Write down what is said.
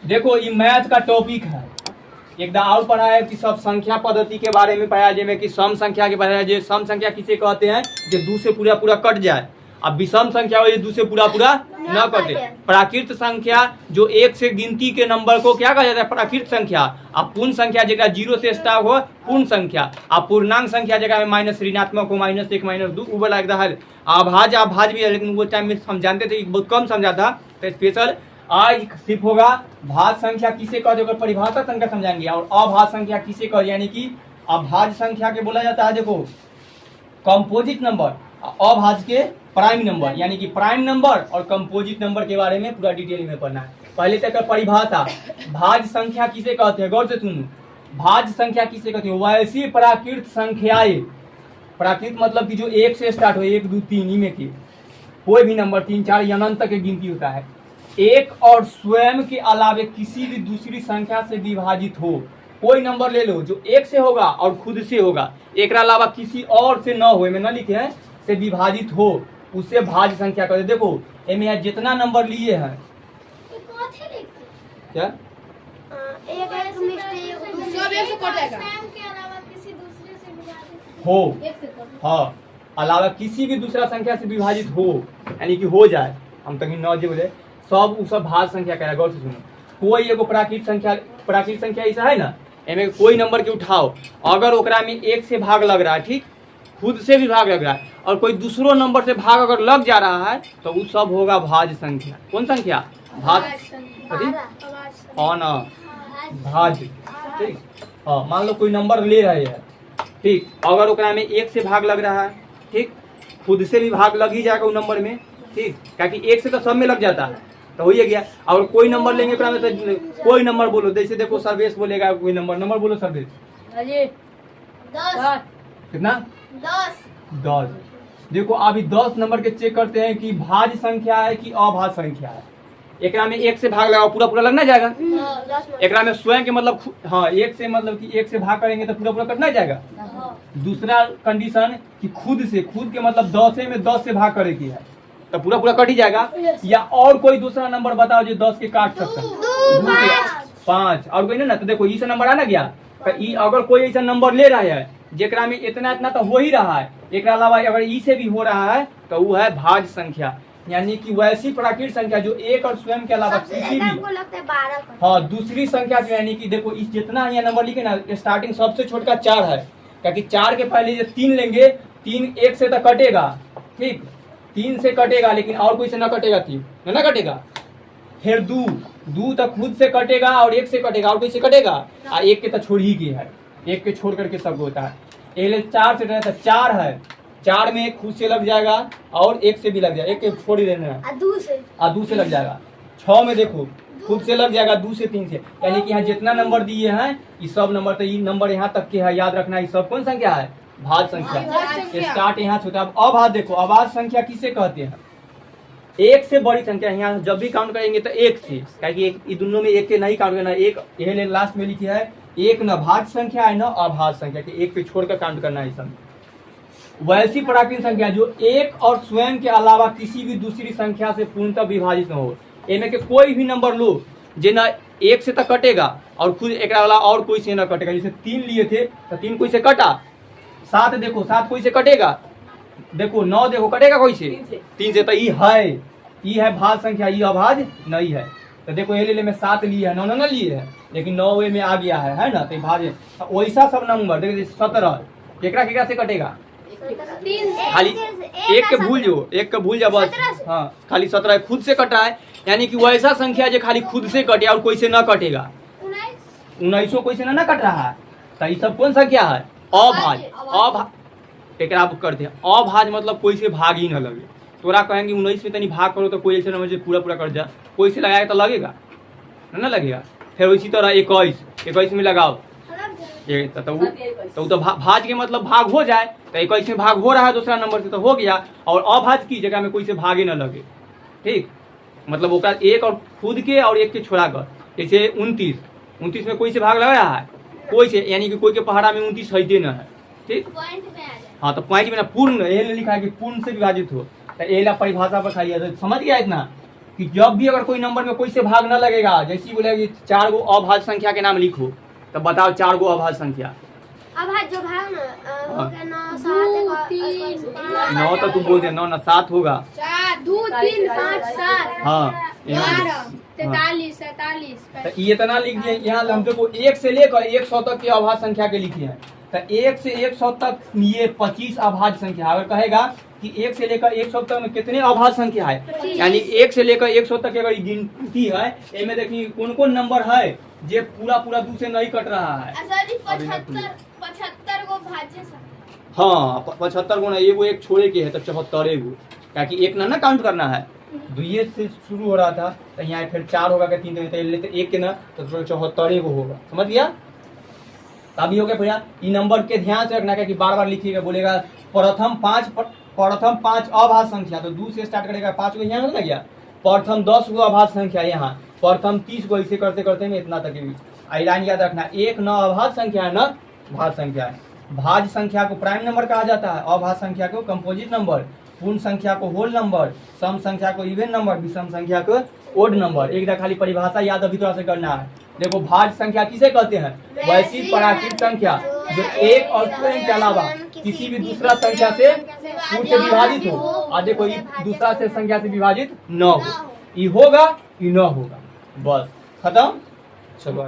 देखो ये मैथ का टॉपिक है। एकदम और पढ़ा है कि सब संख्या पद्धति के बारे में पढ़ा, जिसमें कि सम संख्या के बारे में, जो सम संख्या किसे कहते हैं, जो दो से पूरा पूरा कट जाए। अब विषम संख्या हो, दो से पूरा पूरा न कटे। प्राकृत संख्या जो एक से गिनती के नंबर को क्या कहा जाता है, प्राकृत संख्या। अब पूर्ण संख्या जगह जीरो से स्टार्ट हो, पूर्ण संख्या। अब पूर्णांक संख्या जगह में माइनस ऋणात्मक हो, -1 -2 वो लगता है। आभाज भी है, लेकिन वो टाइम में हम जानते थे, बहुत कम समझा था, तो स्पेशल आज सिर्फ होगा भाज्य संख्या किसे कहते हैं, परिभाषा तंत्र समझाएंगे। और अभाज्य संख्या किसे कहते, यानी कि अभाज्य संख्या के बोला जाता है, देखो कंपोजिट नंबर, अभाज्य के प्राइम नंबर, यानी कि प्राइम नंबर और कंपोजिट नंबर के बारे में पूरा डिटेल में पढ़ना है। पहले तक परिभाषा, भाज्य संख्या किसे कहते हैं, गौर से सुनो। भाज्य संख्या किसे कहते हैं, वैसी प्राकृत संख्याएं, प्राकृत मतलब कि जो एक से स्टार्ट हो, 1 2 3 ही में की कोई भी नंबर 3 4 अनंत तक की गिनती होता है, एक और स्वयं के अलावे किसी भी दूसरी संख्या से विभाजित हो। कोई नंबर ले लो जो एक से होगा और खुद से होगा, एक के अलावा किसी और से न हो, में न लिखे हैं, से विभाजित हो, उसे भाज्य संख्या कहते हैं। देखो इनमें जितना नंबर लिए हैं, क्या हो, हाँ, अलावा किसी भी दूसरा संख्या से विभाजित हो, यानी कि हो जाए, हम कहीं न जो बोले सब सब भाज्य संख्या कह रहा है। गौर से सुनो, कोई एगो प्राकृत संख्या ऐसा है ना, इनमें कोई नंबर के उठाओ, अगर ओकरा में 1 से भाग लग रहा है, ठीक, खुद से भी भाग लग रहा है, और कोई दूसरो नंबर से भाग अगर लग जा रहा है, तो वो सब होगा भाज्य संख्या। कौन संख्या, भाज्य, हाँ ना, भाज्य, ठीक। हाँ, मान लो कोई नंबर ले रहे हैं, ठीक, अगर ओकरा में 1 से भाग लग रहा है, ठीक, खुद से भी भाग लग ही जाएगा वो नंबर में, ठीक, क्योंकि 1 से तो सब में लग जाता है, तो हो ही गया। और कोई नंबर लेंगे ओकरा में, तो कोई नंबर बोलो, जैसे देखो सर्वेश बोलेगा कोई नंबर बोलो सर्वेश, 10 कितना, 10। देखो अभी 10 नंबर के चेक करते हैं कि भाज्य संख्या है कि अभाज्य संख्या है। एकरा में 1 से भाग लगाओ, पूरा पूरा लगना जाएगा। एकरा में स्वयं के मतलब, हाँ, 1 से मतलब कि 1 से भाग करेंगे तो पूरा पूरा कटना जाएगा। दूसरा कंडीशन कि खुद के मतलब 10 में 10 से भाग करे की है, तो पूरा पूरा कट ही जाएगा। या और कोई दूसरा नंबर बताओ जो 10 के काट सकता है, 5, और कोई ना, तो देखो ई से नंबर आना गया, तो ई अगर कोई ऐसा नंबर ले रहा है जेकरा में इतना इतना तो हो ही रहा है, एक अलावा अगर ई से भी हो रहा है, तो वो है भाज्य संख्या, यानी कि वैसी प्राकृत संख्या जो एक और स्वयं के अलावा किसी भी, हाँ, दूसरी संख्या से, यानी कि देखो इस जितना यहाँ नंबर लिखे ना, स्टार्टिंग सबसे छोटा 4 है, क्योंकि 4 के पहले 3 लेंगे, 3 1 से तो कटेगा, ठीक, 3 से कटेगा, लेकिन और कोई से ना कटेगा, 3 ना कटेगा। फिर 2 तक खुद से कटेगा और 1 से कटेगा, और कोई से कटेगा, और 1 के तो छोड़ ही की है, 1 के छोड़ करके सब होता है। 4 से 4 है, 4 में 1 खुद से लग जाएगा और 1 से भी लग जाएगा, 1 के छोड़ ही देना है, 2 से लग जाएगा। 6 में देखो खुद से लग जाएगा, 2 से 3 से, यानी कि यहाँ जितना नंबर दिए हैं ये सब नंबर, तो ये नंबर यहाँ तक के है, याद रखना, ये सब कौन संख्या है, भाज्य संख्या। स्टार्ट यहाँ से होता है। अब अभाज्य देखो, अभाज्य संख्या किसे कहते हैं, 1 से बड़ी संख्या। यहाँ जब भी काउंट करेंगे तो 1 से, क्योंकि दोनों में 1 के नहीं काउंट करना, 1 यह लास्ट में लिखी है, 1 न भाज्य संख्या है न अभाज्य संख्या, कि 1 पे छोड़कर काउंट करना है। सब वैसी प्राकृत संख्या जो एक और स्वयं के अलावा किसी भी दूसरी संख्या से पूर्णतः विभाजित न हो। इनमें के कोई भी नंबर लो जे न 1 से तक कटेगा और खुद एक अलावा और कोई से न कटेगा। जैसे 3 लिए थे तो 3 कोई से कटा, 7 देखो 7 कोई से कटेगा, देखो 9 देखो कटेगा कोई से, 3 से, तो ये है भाज्य संख्या, ये अभाज्य नहीं है। तो देखो ये ले में 7 लिए है, 9 न लिए है, लेकिन 9 में आ गया है ना, तो भाज्य। वैसा सब नंबर देखो 17 केकरा से कटेगा, खाली 1 के भूल जाओ बस, हाँ, खाली 17 खुद से कटा है, यानी कि वैसा संख्या जो खाली खुद से कटे और कोई से न कटेगा। 19 कोई से न कट रहा है, तो ये सब कौन संख्या है, अभाज्य। एकरा आप करते हैं अभाज्य, मतलब कोई से भाग ही न लगे। तोरा कहेंगे 19 में तनी भाग करो तो कोई ऐसे नंबर पूरा कर जा, कोई से लगाएगा तो लगेगा ना लगेगा। फिर इसी तरह 21 में लगाओ, तो भाज्य के मतलब भाग हो जाए, तो 21 में भाग हो रहा है दूसरा नंबर से तो हो गया। और अभाज्य की जगह में कोई से भागे न लगे, ठीक, मतलब वो 1 और खुद के और 1 के छोड़ा कर। जैसे 29 में कोई से भाग लग रहा है, कोई से, यानी कि कोई के पहाड़ा में 29 है न है, ठीक, हाँ, तो पॉइंट में ना पूर्ण, ये लिखा है कि पूर्ण से विभाजित हो, तो ये परिभाषा पर खाई है, तो समझ गया इतना। कि जब भी अगर कोई नंबर में कोई से भाग न लगेगा, जैसे ही बोलेगा कि 4 गो अभाज्य संख्या के नाम लिखो, तब बताओ 4 गो अभाज्य संख्या। अभाज्य जो भाग ना हो गया 9 7 3 9 तो तू बोल दे, 9 ना 7 होगा। 4 2 3 5 7 हाँ 12 43 47। तो ये इतना लिख दिए। यहाँ हम देखो 1 से लेकर 100 तक के अभाज्य संख्या के लिखे हैं। तो 1 से 100 तक ये 25 अभाज्य संख्या। अगर कहेगा कि 1 से लेकर 100 तक में कितने अभाज्य संख्या है, यानी 1 से लेकर 100 तक की अगर गिनती है, इनमें देखिए कौन कौन नंबर है जो पूरा पूरा 2 से नहीं कट रहा है। 75 गो भाज्य संख्या। हाँ 75 गो ना, एगो एक छोड़े के है तो 74 गो, ताकि एक ना काउंट करना है। 2 से शुरू हो रहा था तो यहाँ फिर 4 होगा कि 3 लेते 1 के ना तो 74 गो होगा। समझ गया? अभी हो गया भैया। ये नंबर के ध्यान से रखना है कि बार बार लिखिएगा। बोलेगा प्रथम 5 अभाज्य संख्या, तो 2 से स्टार्ट करेगा, 5 को यहाँ हो गया। प्रथम 10 गो अभाज्य संख्या, यहाँ प्रथम 30 गो, इसे करते करते में इतना तक भी। लाइन याद रखना, 1 न अभाज्य संख्या है, न भाज्य संख्या है। भाज्य संख्या को प्राइम नंबर कहा जाता है, अभाज्य संख्या को कंपोजिट नंबर, पूर्ण संख्या को होल नंबर, सम संख्या को इवन नंबर, विषम संख्या को ओड नंबर। एक खाली परिभाषा याद अभी थोड़ा सा करना है। देखो भाज्य संख्या किसे कहते हैं? वैसी प्राकृत संख्या जो एक और पूर्ण के अलावा किसी भी दूसरा संख्या से पूर्ण से विभाजित हो। और देखो ये दूसरा से संख्या से विभाजित न हो, ये होगा ये न होगा, बस खत्म। चलो।